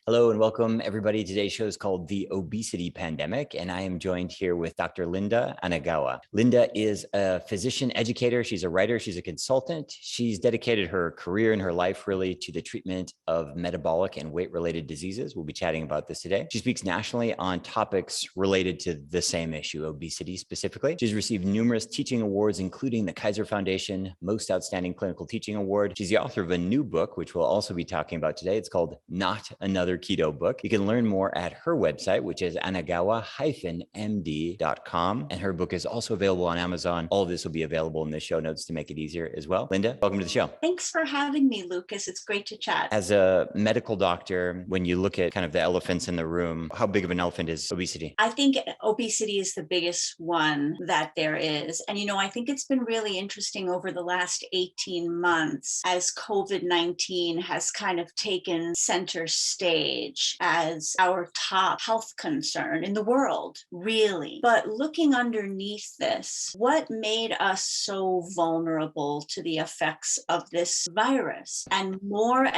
Hello and welcome, everybody. Today's show is called The Obesity Pandemic, and I am joined here with Dr. Linda Anegawa. Linda is a physician educator. She's a writer. She's a consultant. She's dedicated her career and her life really to the treatment of metabolic and weight-related diseases. We'll be chatting about this today. She speaks nationally on topics related to the same issue, obesity specifically. She's received numerous teaching awards, including the Kaiser Foundation Most Outstanding Clinical Teaching Award. She's the author of a new book, which we'll also be talking about today. It's called Not Another Keto Book. You can learn more at her website, which is anegawa-md.com. And her book is also available on Amazon. All of this will be available in the show notes to make it easier as well. Linda, welcome to the show. Thanks for having me, Lucas. It's great to chat. As a medical doctor, when you look at kind of the elephants in the room, how big of an elephant is obesity? I think obesity is the biggest one that there is. And, I think it's been really interesting over the last 18 months as COVID-19 has kind of taken center stage as our top health concern in the world, really. But looking underneath this, what made us so vulnerable to the effects of this virus? And more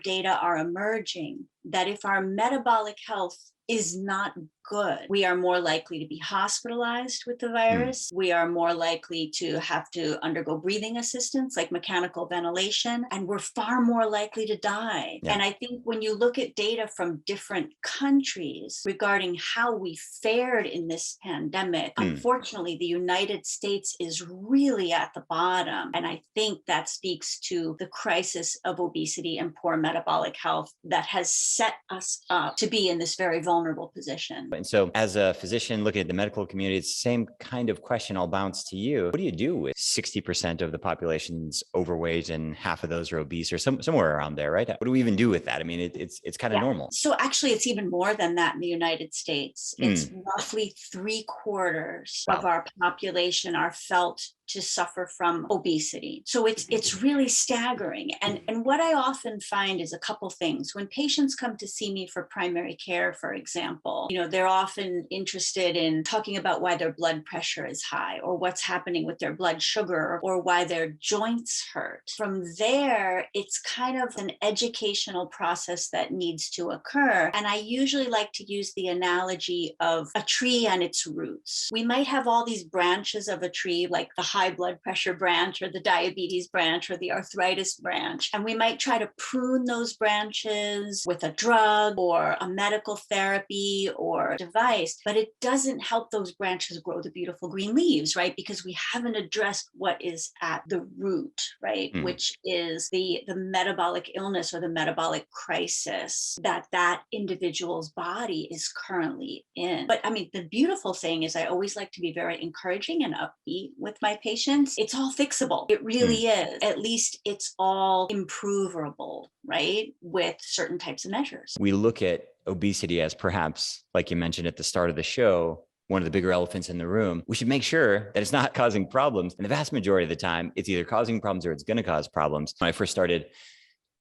data are emerging that if our metabolic health is not good, we are more likely to be hospitalized with the virus. We are more likely to have to undergo breathing assistance like mechanical ventilation, and we're far more likely to die. Yeah. And I think when you look at data from different countries regarding how we fared in this pandemic, unfortunately, the United States is really at the bottom. And I think that speaks to the crisis of obesity and poor metabolic health that has set us up to be in this very vulnerable position. And so as a physician looking at the medical community, it's the same kind of question. I'll bounce to you. What do you do with 60% of the population's overweight and half of those are obese or somewhere around there, right? What do we even do with that? I mean, it's kind of normal. So actually, it's even more than that in the United States. It's roughly 3/4 of our population are felt to suffer from obesity. So it's really staggering. And what I often find is a couple things. When patients come to see me for primary care, for example, they're often interested in talking about why their blood pressure is high or what's happening with their blood sugar or why their joints hurt. From there, it's kind of an educational process that needs to occur. And I usually like to use the analogy of a tree and its roots. We might have all these branches of a tree, like the high blood pressure branch or the diabetes branch or the arthritis branch. And we might try to prune those branches with a drug or a medical therapy or device, but it doesn't help those branches grow the beautiful green leaves, right? Because we haven't addressed what is at the root, right? Which is the metabolic illness or the metabolic crisis that individual's body is currently in. But I mean, the beautiful thing is I always like to be very encouraging and upbeat with my patients. It's all fixable. It really is. At least it's all improvable, right? With certain types of measures. We look at obesity as perhaps, like you mentioned at the start of the show, one of the bigger elephants in the room. We should make sure that it's not causing problems. And the vast majority of the time, it's either causing problems or it's going to cause problems. When I first started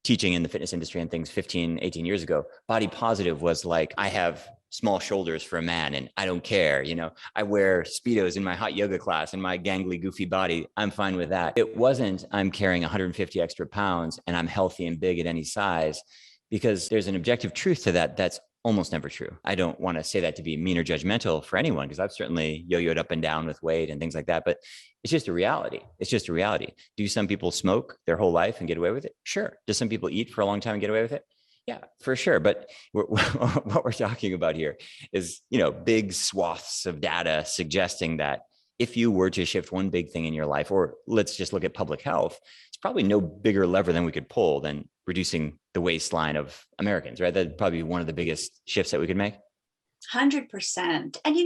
teaching in the fitness industry and things 15, 18 years ago, body positive was like, I have small shoulders for a man and I don't care. I wear Speedos in my hot yoga class and my gangly, goofy body. I'm fine with that. It wasn't, I'm carrying 150 extra pounds and I'm healthy and big at any size, because there's an objective truth to that. That's almost never true. I don't want to say that to be mean or judgmental for anyone, because I've certainly yo-yoed up and down with weight and things like that, but it's just a reality. It's just a reality. Do some people smoke their whole life and get away with it? Sure. Do some people eat for a long time and get away with it? Yeah, for sure. But what we're talking about here is, big swaths of data suggesting that if you were to shift one big thing in your life, or let's just look at public health, it's probably no bigger lever than we could pull than reducing the waistline of Americans, right? That'd probably be one of the biggest shifts that we could make. 100%. And,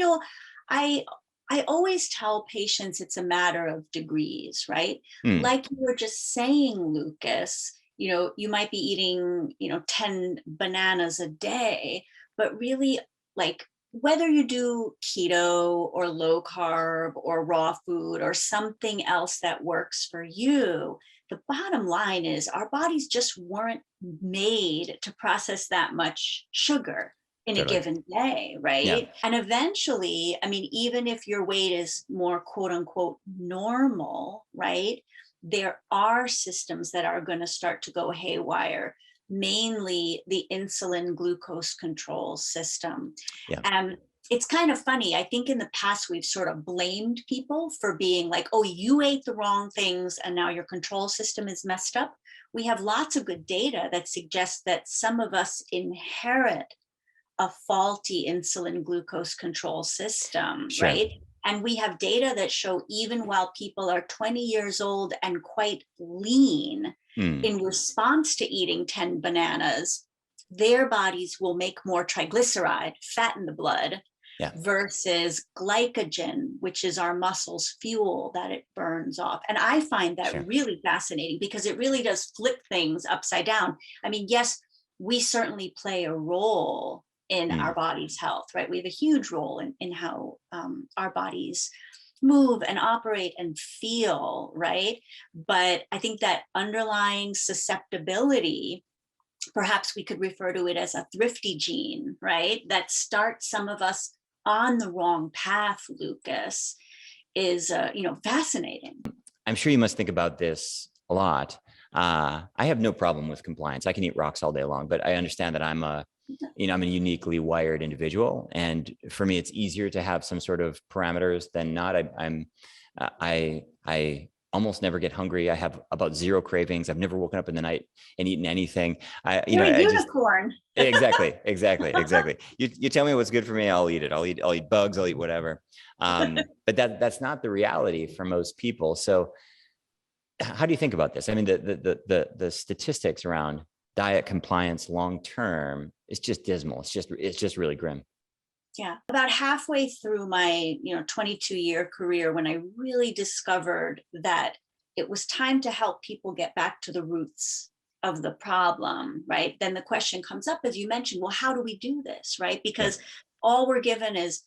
I always tell patients it's a matter of degrees, right? Like you were just saying, Lucas, you might be eating, 10 bananas a day, but really, like, whether you do keto or low carb or raw food or something else that works for you, the bottom line is our bodies just weren't made to process that much sugar in a given day, right? Yeah. And eventually, I mean, even if your weight is more quote unquote normal, right? There are systems that are going to start to go haywire. mainly the insulin glucose control system. Yeah. It's kind of funny. I think in the past, we've sort of blamed people for being like, oh, you ate the wrong things and now your control system is messed up. We have lots of good data that suggests that some of us inherit a faulty insulin glucose control system, Sure. right? And we have data that show even while people are 20 years old and quite lean, in response to eating 10 bananas, their bodies will make more triglyceride, fat in the blood, Yeah. versus glycogen, which is our muscles' fuel that it burns off. And I find that Sure. really fascinating because it really does flip things upside down. I mean, yes, we certainly play a role in our body's health, right? We have a huge role in how our bodies move and operate and feel, right? But I think that underlying susceptibility, perhaps we could refer to it as a thrifty gene, right? That starts some of us on the wrong path, Lucas, is fascinating. I'm sure you must think about this a lot. I have no problem with compliance. I can eat rocks all day long, but I understand that I'm a uniquely wired individual, and for me, it's easier to have some sort of parameters than not. I almost never get hungry. I have about zero cravings. I've never woken up in the night and eaten anything. You're a unicorn. Exactly. You tell me what's good for me, I'll eat it. I'll eat bugs. I'll eat whatever. But that's not the reality for most people. So how do you think about this? I mean, the statistics around diet compliance long term is just dismal. It's just really grim. Yeah. About halfway through my 22-year career, when I really discovered that it was time to help people get back to the roots of the problem, right? Then the question comes up, as you mentioned, well, how do we do this, right? Because all we're given is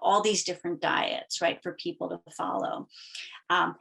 all these different diets, right, for people to follow. And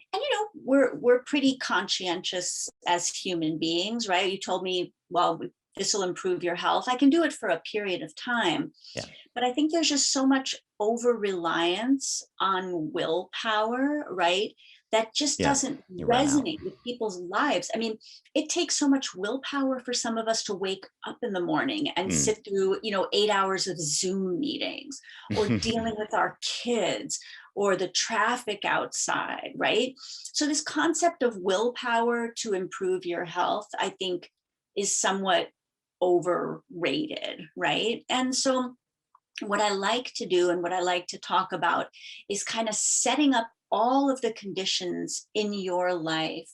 we're pretty conscientious as human beings, right? You told me, well, this will improve your health. I can do it for a period of time. Yeah. But I think there's just so much over-reliance on willpower, right? That just doesn't resonate with people's lives. I mean, it takes so much willpower for some of us to wake up in the morning and sit through, 8 hours of Zoom meetings, or dealing with our kids, or the traffic outside, right? So this concept of willpower to improve your health, I think, is somewhat overrated, right? And so what I like to do and what I like to talk about is kind of setting up all of the conditions in your life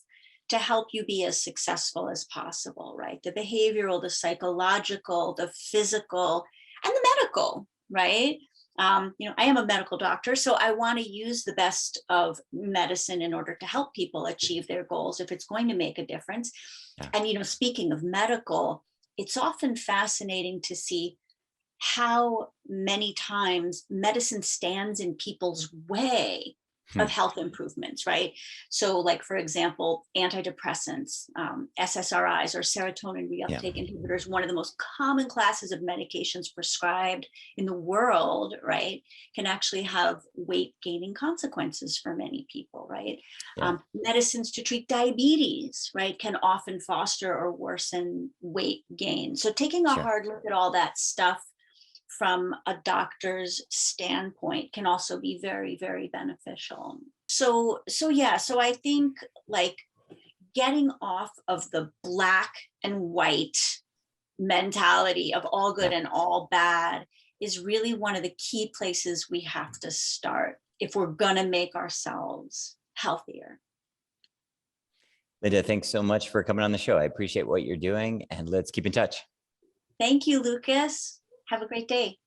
to help you be as successful as possible, right? The behavioral, the psychological, the physical, and the medical, right? I am a medical doctor, so I want to use the best of medicine in order to help people achieve their goals if it's going to make a difference. Yeah. And, speaking of medical, it's often fascinating to see how many times medicine stands in people's way of health improvements, right? So like, for example, antidepressants, SSRIs, or serotonin reuptake inhibitors, one of the most common classes of medications prescribed in the world, right, can actually have weight gaining consequences for many people, right? Medicines to treat diabetes, right, can often foster or worsen weight gain. So taking a hard look at all that stuff from a doctor's standpoint can also be very, very beneficial. So I think, like, getting off of the black and white mentality of all good and all bad is really one of the key places we have to start if we're going to make ourselves healthier. Linda, thanks so much for coming on the show. I appreciate what you're doing, and let's keep in touch. Thank you, Lucas. Have a great day.